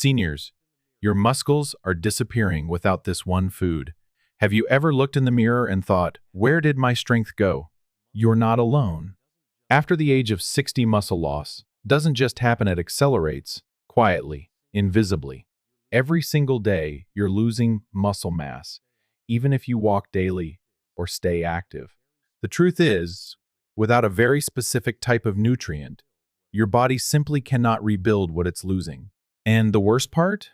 Seniors, your muscles are disappearing without this one food. Have you ever looked in the mirror and thought, where did my strength go? You're not alone. After the age of 60, muscle loss doesn't just happen, it accelerates quietly, invisibly. Every single day, you're losing muscle mass, even if you walk daily or stay active. The truth is, without a very specific type of nutrient, your body simply cannot rebuild what it's losing. And the worst part?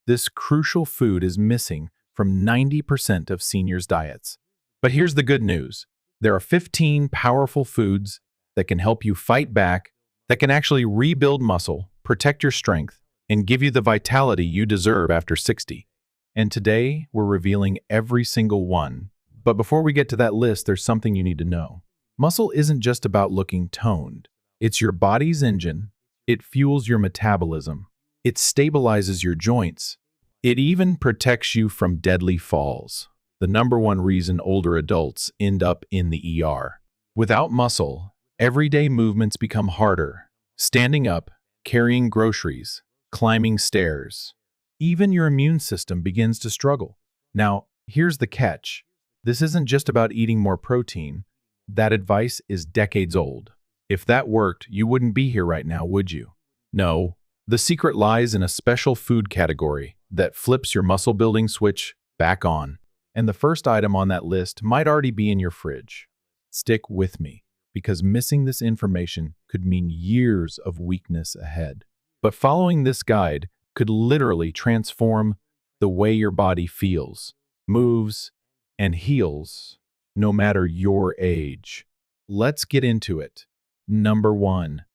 This crucial food is missing from 90% of seniors' diets. But here's the good news. There are 15 powerful foods that can help you fight back, that can actually rebuild muscle, protect your strength, and give you the vitality you deserve after 60. And today, we're revealing every single one. But before we get to that list, there's something you need to know. Muscle isn't just about looking toned. It's your body's engine. It fuels your metabolism. It stabilizes your joints. It even protects you from deadly falls. The number one reason older adults end up in the ER. Without muscle, everyday movements become harder. Standing up, carrying groceries, climbing stairs. Even your immune system begins to struggle. Now, here's the catch. This isn't just about eating more protein. That advice is decades old. If that worked, you wouldn't be here right now, would you? No. The secret lies in a special food category that flips your muscle building switch back on. And the first item on that list might already be in your fridge. Stick with me, because missing this information could mean years of weakness ahead. But following this guide could literally transform the way your body feels, moves, and heals, no matter your age. Let's get into it. Number 1.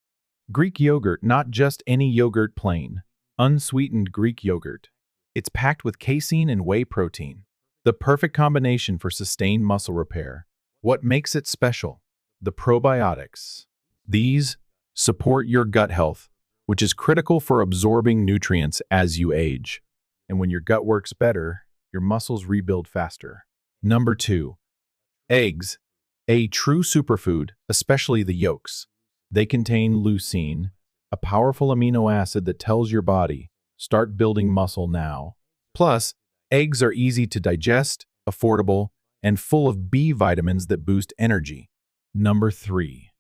Greek yogurt, not just any yogurt, plain, unsweetened Greek yogurt. It's packed with casein and whey protein, the perfect combination for sustained muscle repair. What makes it special? The probiotics. These support your gut health, which is critical for absorbing nutrients as you age. And when your gut works better, your muscles rebuild faster. Number 2. Eggs, a true superfood, especially the yolks. They contain leucine, a powerful amino acid that tells your body, start building muscle now. Plus, eggs are easy to digest, affordable, and full of B vitamins that boost energy. Number 3.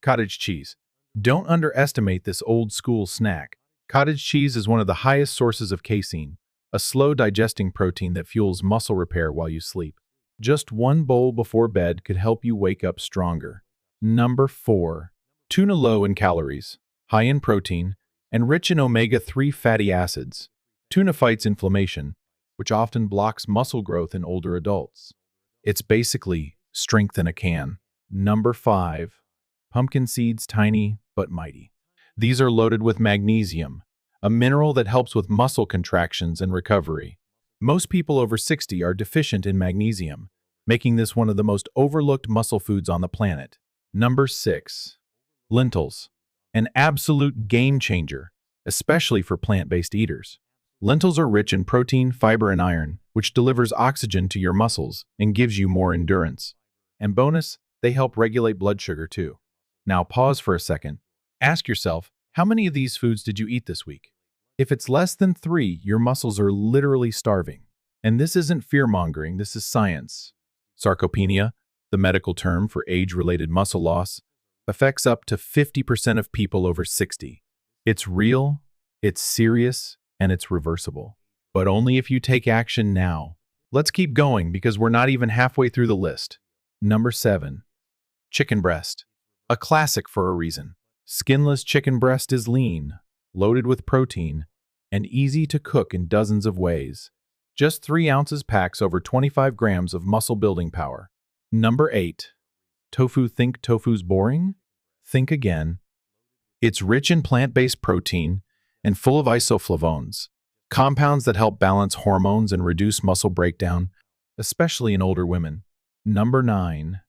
Cottage cheese. Don't underestimate this old-school snack. Cottage cheese is one of the highest sources of casein, a slow-digesting protein that fuels muscle repair while you sleep. Just one bowl before bed could help you wake up stronger. Number 4. Tuna, low in calories, high in protein, and rich in omega-3 fatty acids. Tuna fights inflammation, which often blocks muscle growth in older adults. It's basically strength in a can. Number 5. Pumpkin seeds, tiny but mighty. These are loaded with magnesium, a mineral that helps with muscle contractions and recovery. Most people over 60 are deficient in magnesium, making this one of the most overlooked muscle foods on the planet. Number 6. Lentils, an absolute game changer, especially for plant-based eaters. Lentils are rich in protein, fiber, and iron, which delivers oxygen to your muscles and gives you more endurance. And bonus, they help regulate blood sugar too. Now pause for a second. Ask yourself, how many of these foods did you eat this week? If it's less than 3, your muscles are literally starving. And this isn't fear-mongering, this is science. Sarcopenia, the medical term for age-related muscle loss, affects up to 50% of people over 60. It's real, it's serious, and it's reversible. But only if you take action now. Let's keep going because we're not even halfway through the list. Number 7. Chicken breast. A classic for a reason. Skinless chicken breast is lean, loaded with protein, and easy to cook in dozens of ways. Just 3 ounces packs over 25 grams of muscle-building power. Number 8. Tofu. Think tofu's boring? Think again. It's rich in plant-based protein and full of isoflavones, compounds that help balance hormones and reduce muscle breakdown, especially in older women. Number 9.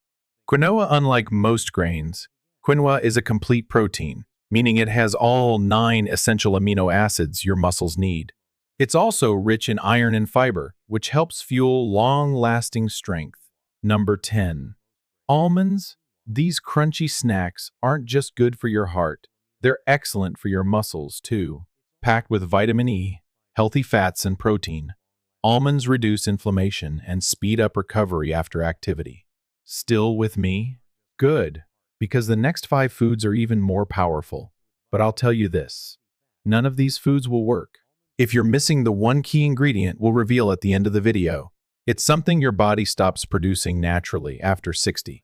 Quinoa. Unlike most grains, quinoa is a complete protein, meaning it has all 9 essential amino acids your muscles need. It's also rich in iron and fiber, which helps fuel long-lasting strength. Number 10. Almonds. These crunchy snacks aren't just good for your heart, they're excellent for your muscles too. packed with vitamin E, healthy fats, and protein. Almonds reduce inflammation and speed up recovery after activity. Still with me? Good, because the next 5 foods are even more powerful. But I'll tell you this, none of these foods will work if you're missing the one key ingredient we'll reveal at the end of the video. It's something your body stops producing naturally after 60.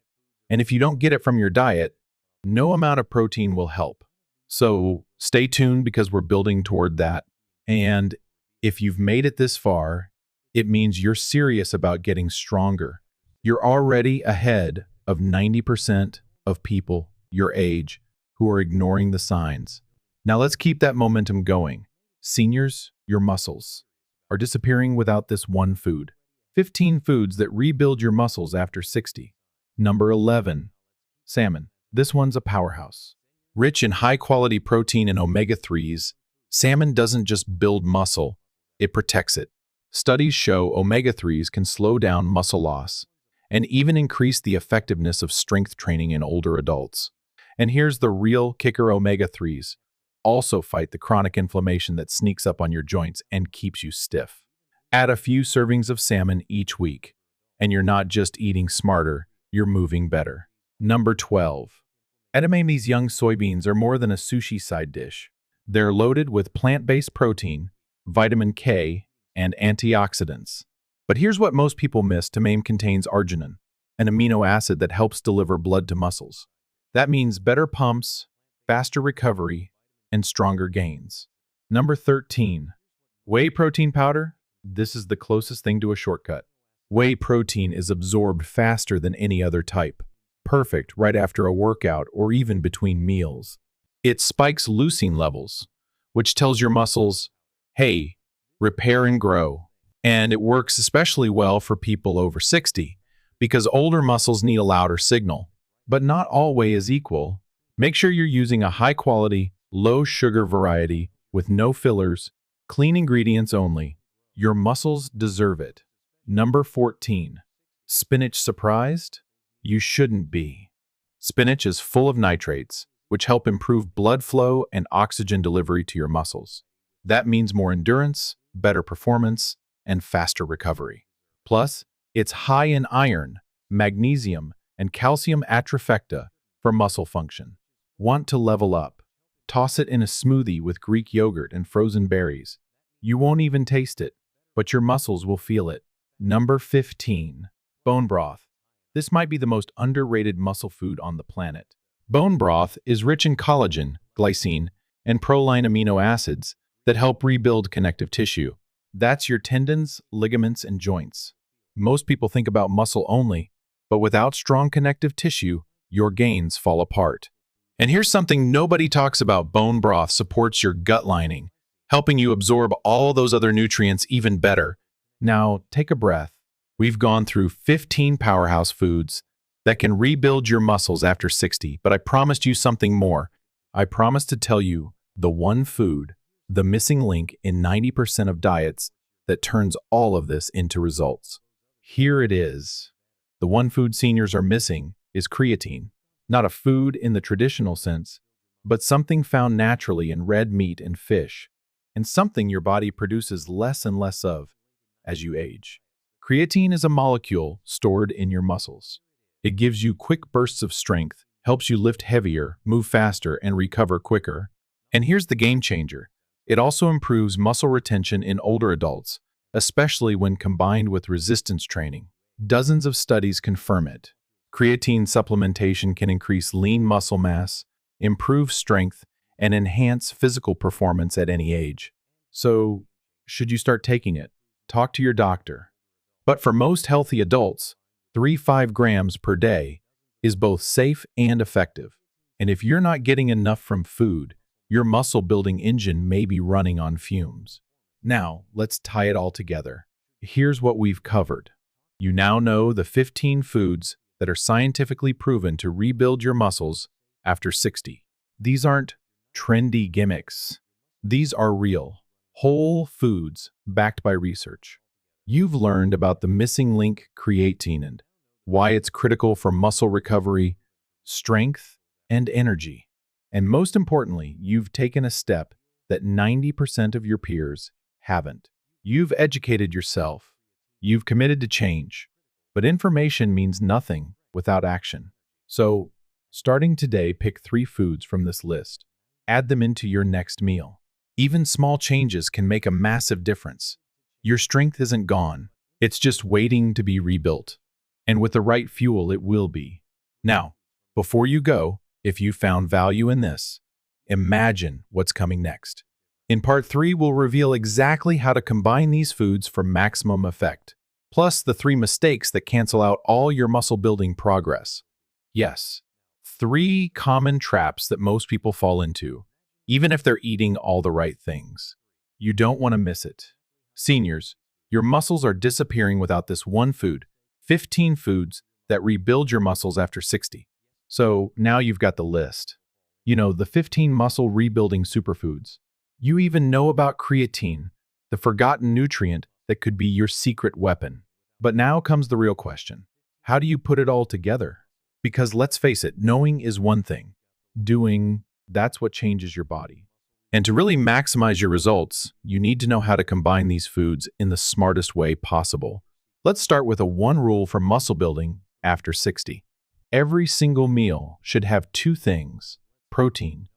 And if you don't get it from your diet, no amount of protein will help. So stay tuned because we're building toward that. And if you've made it this far, it means you're serious about getting stronger. You're already ahead of 90% of people your age who are ignoring the signs. Now let's keep that momentum going. Seniors, your muscles are disappearing without this one food. 15 foods that rebuild your muscles after 60. Number 11, salmon. This one's a powerhouse. Rich in high-quality protein and omega-3s, salmon doesn't just build muscle, it protects it. Studies show omega-3s can slow down muscle loss and even increase the effectiveness of strength training in older adults. And here's the real kicker: omega-3s also fight the chronic inflammation that sneaks up on your joints and keeps you stiff. Add a few servings of salmon each week, and you're not just eating smarter, you're moving better. Number 12. Edamame. These young soybeans are more than a sushi side dish. They're loaded with plant-based protein, vitamin K, and antioxidants. But here's what most people miss: tamame contains arginine, an amino acid that helps deliver blood to muscles. That means better pumps, faster recovery, and stronger gains. Number 13. Whey protein powder. This is the closest thing to a shortcut. Whey protein is absorbed faster than any other type. Perfect right after a workout or even between meals. It spikes leucine levels, which tells your muscles, hey, repair and grow. And it works especially well for people over 60 because older muscles need a louder signal. But not all whey is equal. Make sure you're using a high-quality, low-sugar variety with no fillers, clean ingredients only. Your muscles deserve it. Number 14. Spinach. Surprised? You shouldn't be. Spinach is full of nitrates, which help improve blood flow and oxygen delivery to your muscles. That means more endurance, better performance, and faster recovery. Plus, it's high in iron, magnesium, and calcium trifecta for muscle function. Want to level up? Toss it in a smoothie with Greek yogurt and frozen berries. You won't even taste it, but your muscles will feel it. Number 15. Bone broth. This might be the most underrated muscle food on the planet. Bone broth is rich in collagen, glycine, and proline amino acids that help rebuild connective tissue. That's your tendons, ligaments, and joints. Most people think about muscle only, but without strong connective tissue, your gains fall apart. And here's something nobody talks about: bone broth supports your gut lining, helping you absorb all those other nutrients even better. Now, take a breath. We've gone through 15 powerhouse foods that can rebuild your muscles after 60, but I promised you something more. I promised to tell you the one food, the missing link in 90% of diets that turns all of this into results. Here it is. The one food seniors are missing is creatine. Not a food in the traditional sense, but something found naturally in red meat and fish, and something your body produces less and less of as you age. Creatine is a molecule stored in your muscles. It gives you quick bursts of strength, helps you lift heavier, move faster, and recover quicker. And here's the game changer. It also improves muscle retention in older adults, especially when combined with resistance training. Dozens of studies confirm it. Creatine supplementation can increase lean muscle mass, improve strength, and enhance physical performance at any age. So, should you start taking it? Talk to your doctor. But for most healthy adults, 3-5 grams per day is both safe and effective. And if you're not getting enough from food, your muscle-building engine may be running on fumes. Now, let's tie it all together. Here's what we've covered. You now know the 15 foods that are scientifically proven to rebuild your muscles after 60. These aren't trendy gimmicks. These are real, whole foods backed by research. You've learned about the missing link, creatine, and why it's critical for muscle recovery, strength, and energy. And most importantly, you've taken a step that 90% of your peers haven't. You've educated yourself. You've committed to change. But information means nothing without action. So, starting today, pick 3 foods from this list. Add them into your next meal. Even small changes can make a massive difference. Your strength isn't gone. It's just waiting to be rebuilt. And with the right fuel, it will be. Now, before you go, if you found value in this, imagine what's coming next. In part 3, we'll reveal exactly how to combine these foods for maximum effect, plus the 3 mistakes that cancel out all your muscle building progress. Yes, 3 common traps that most people fall into, even if they're eating all the right things. You don't want to miss it. Seniors, your muscles are disappearing without this one food, 15 foods that rebuild your muscles after 60. So now you've got the list. You know, the 15 muscle rebuilding superfoods. You even know about creatine, the forgotten nutrient that could be your secret weapon. But now comes the real question. How do you put it all together? Because let's face it, knowing is one thing. Doing, that's what changes your body. And to really maximize your results, you need to know how to combine these foods in the smartest way possible. Let's start with a 1 rule for muscle building after 60. Every single meal should have 2 things: protein,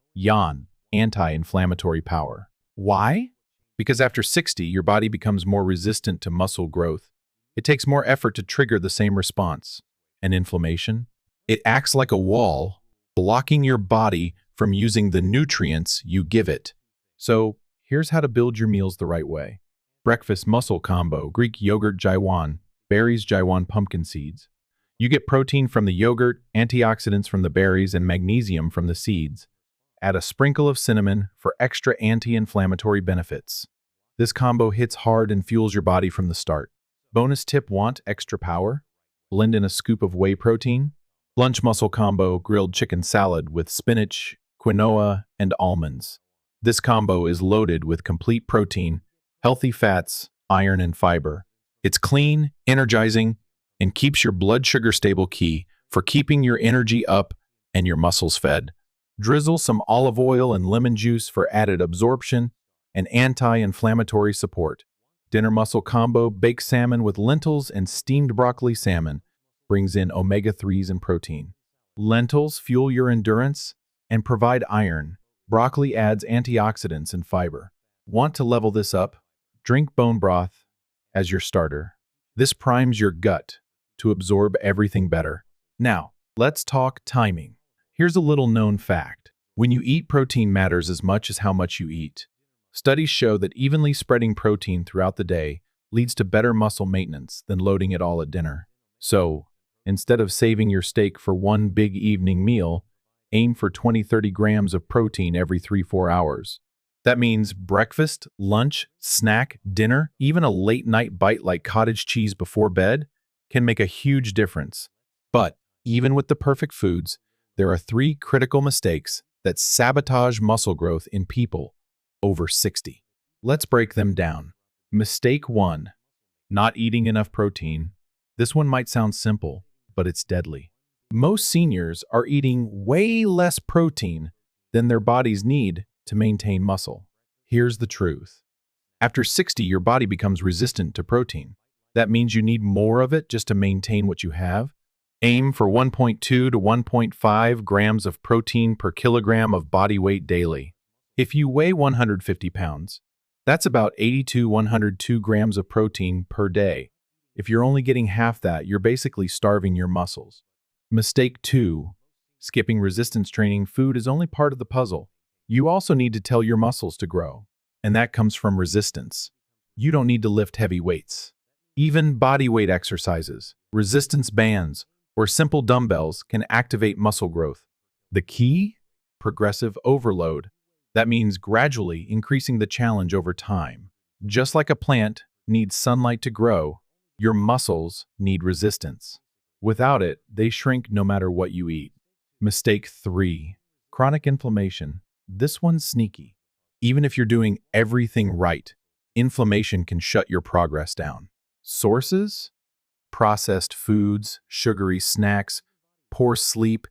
anti-inflammatory power. Why? Because after 60, your body becomes more resistant to muscle growth. It takes more effort to trigger the same response. And inflammation? It acts like a wall, blocking your body from using the nutrients you give it. So, here's how to build your meals the right way. Breakfast muscle combo: Greek yogurt jaiwan, berries jaiwan pumpkin seeds. You get protein from the yogurt, antioxidants from the berries, and magnesium from the seeds. Add a sprinkle of cinnamon for extra anti-inflammatory benefits. This combo hits hard and fuels your body from the start. Bonus tip: want extra power? Blend in a scoop of whey protein. Lunch muscle combo: grilled chicken salad with spinach, quinoa, and almonds. This combo is loaded with complete protein, healthy fats, iron, and fiber. It's clean, energizing, and keeps your blood sugar stable, key for keeping your energy up and your muscles fed. Drizzle some olive oil and lemon juice for added absorption and anti-inflammatory support. Dinner muscle combo: baked salmon with lentils and steamed broccoli salmon. Brings in omega-3s and protein. Lentils fuel your endurance and provide iron. Broccoli adds antioxidants and fiber. Want to level this up? Drink bone broth as your starter. This primes your gut to absorb everything better. Now, let's talk timing. Here's a little known fact. When you eat, protein matters as much as how much you eat. Studies show that evenly spreading protein throughout the day leads to better muscle maintenance than loading it all at dinner. So, instead of saving your steak for one big evening meal, aim for 20-30 grams of protein every 3-4 hours. That means breakfast, lunch, snack, dinner, even a late-night bite like cottage cheese before bed can make a huge difference. But even with the perfect foods, there are 3 critical mistakes that sabotage muscle growth in people over 60. Let's break them down. Mistake 1: not eating enough protein. This one might sound simple, but it's deadly. Most seniors are eating way less protein than their bodies need to maintain muscle. Here's the truth. After 60, your body becomes resistant to protein. That means you need more of it just to maintain what you have. Aim for 1.2 to 1.5 grams of protein per kilogram of body weight daily. If you weigh 150 pounds, that's about 80 to 102 grams of protein per day. If you're only getting half that, you're basically starving your muscles. Mistake 2: skipping resistance training. Food is only part of the puzzle. You also need to tell your muscles to grow, and that comes from resistance. You don't need to lift heavy weights. Even body weight exercises, resistance bands, or simple dumbbells can activate muscle growth. The key? Progressive overload. That means gradually increasing the challenge over time. Just like a plant needs sunlight to grow, your muscles need resistance. Without it, they shrink no matter what you eat. Mistake 3: chronic inflammation. This one's sneaky. Even if you're doing everything right, inflammation can shut your progress down. Sources? Processed foods, sugary snacks, poor sleep,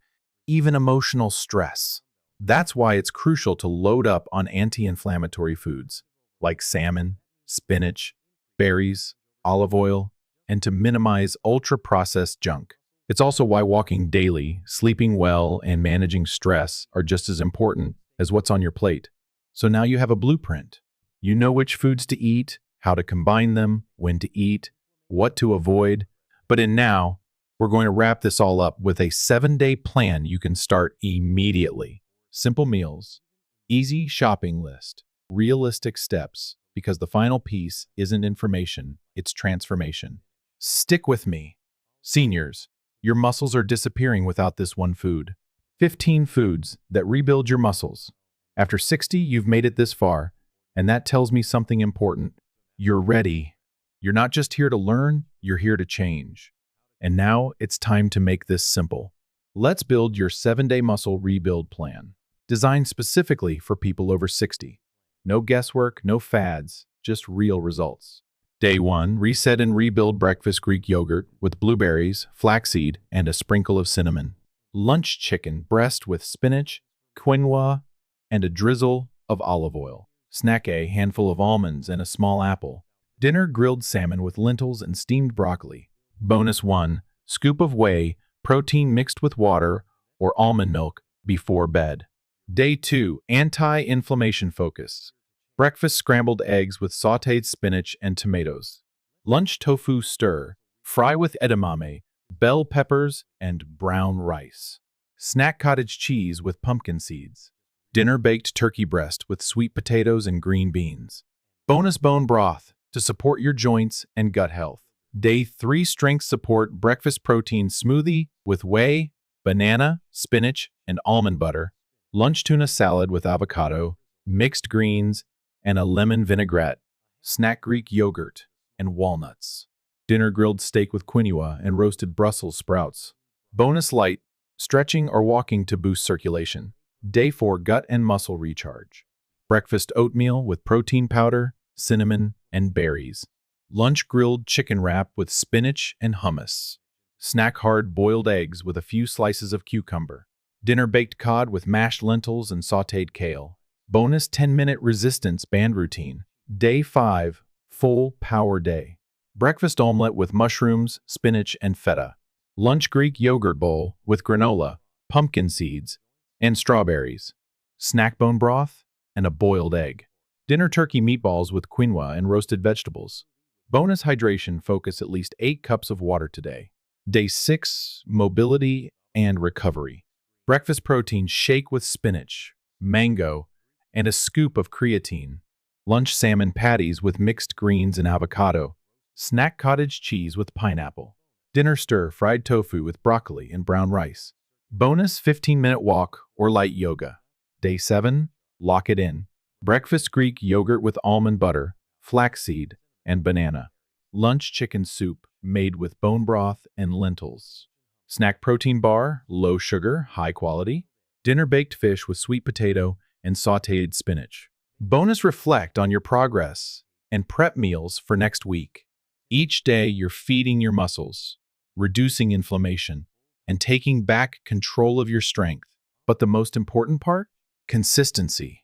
even emotional stress. That's why it's crucial to load up on anti-inflammatory foods like salmon, spinach, berries, olive oil, and to minimize ultra-processed junk. It's also why walking daily, sleeping well, and managing stress are just as important as what's on your plate. So now you have a blueprint. You know which foods to eat, how to combine them, when to eat, what to avoid. But now, we're going to wrap this all up with a 7-day plan you can start immediately. Simple meals, easy shopping list, realistic steps, because the final piece isn't information, it's transformation. Stick with me. Seniors, your muscles are disappearing without this one food. 15 foods that rebuild your muscles. After 60, you've made it this far, and that tells me something important. You're ready. You're not just here to learn, you're here to change. And now it's time to make this simple. Let's build your 7-day muscle rebuild plan, designed specifically for people over 60. No guesswork, no fads, just real results. Day 1, reset and rebuild breakfast Greek yogurt with blueberries, flaxseed, and a sprinkle of cinnamon. Lunch chicken breast with spinach, quinoa, and a drizzle of olive oil. Snack A, handful of almonds and a small apple. Dinner grilled salmon with lentils and steamed broccoli. Bonus 1, scoop of whey, protein mixed with water or almond milk before bed. Day 2, anti-inflammation focus. Breakfast scrambled eggs with sautéed spinach and tomatoes. Lunch tofu stir, fry with edamame, bell peppers, and brown rice. Snack cottage cheese with pumpkin seeds. Dinner baked turkey breast with sweet potatoes and green beans. Bonus bone broth to support your joints and gut health. Day 3, strength support breakfast protein smoothie with whey, banana, spinach, and almond butter. Lunch tuna salad with avocado, mixed greens, and a lemon vinaigrette. Snack Greek yogurt and walnuts. Dinner grilled steak with quinoa and roasted Brussels sprouts. Bonus light, stretching or walking to boost circulation. Day 4, gut and muscle recharge. Breakfast oatmeal with protein powder, cinnamon, and berries. Lunch grilled chicken wrap with spinach and hummus. Snack hard boiled eggs with a few slices of cucumber. Dinner baked cod with mashed lentils and sautéed kale. Bonus 10-minute resistance band routine. Day 5, full power day. Breakfast omelet with mushrooms, spinach, and feta. Lunch Greek yogurt bowl with granola, pumpkin seeds, and strawberries. Snack bone broth and a boiled egg. Dinner turkey meatballs with quinoa and roasted vegetables. Bonus hydration focus at least 8 cups of water today. Day 6, mobility and recovery. Breakfast protein shake with spinach, mango, and a scoop of creatine. Lunch salmon patties with mixed greens and avocado. Snack cottage cheese with pineapple. Dinner stir fried tofu with broccoli and brown rice. Bonus 15-minute walk or light yoga. Day 7, lock it in. Breakfast Greek yogurt with almond butter, flaxseed, and banana. Lunch chicken soup made with bone broth and lentils. Snack protein bar, low sugar, high quality. Dinner baked fish with sweet potato and sautéed spinach. Bonus reflect on your progress and prep meals for next week. Each day you're feeding your muscles, reducing inflammation, and taking back control of your strength. But the most important part? Consistency.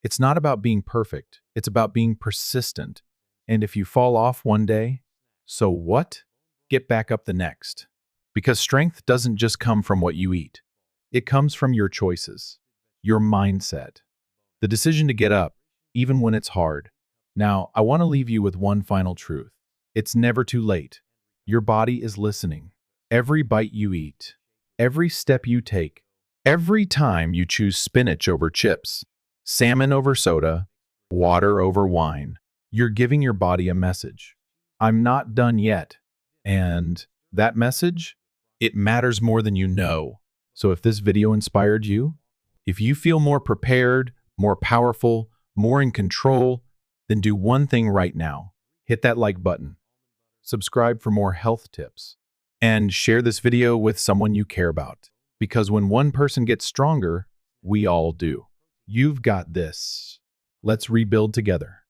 It's not about being perfect, it's about being persistent. And if you fall off one day, so what? Get back up the next. Because strength doesn't just come from what you eat. It comes from your choices, your mindset, the decision to get up, even when it's hard. Now, I want to leave you with one final truth. It's never too late. Your body is listening. Every bite you eat, every step you take, every time you choose spinach over chips, salmon over soda, water over wine, you're giving your body a message. I'm not done yet. And that message, it matters more than you know. So if this video inspired you, if you feel more prepared, more powerful, more in control, then do one thing right now. Hit that like button. Subscribe for more health tips. And share this video with someone you care about. Because when one person gets stronger, we all do. You've got this. Let's rebuild together.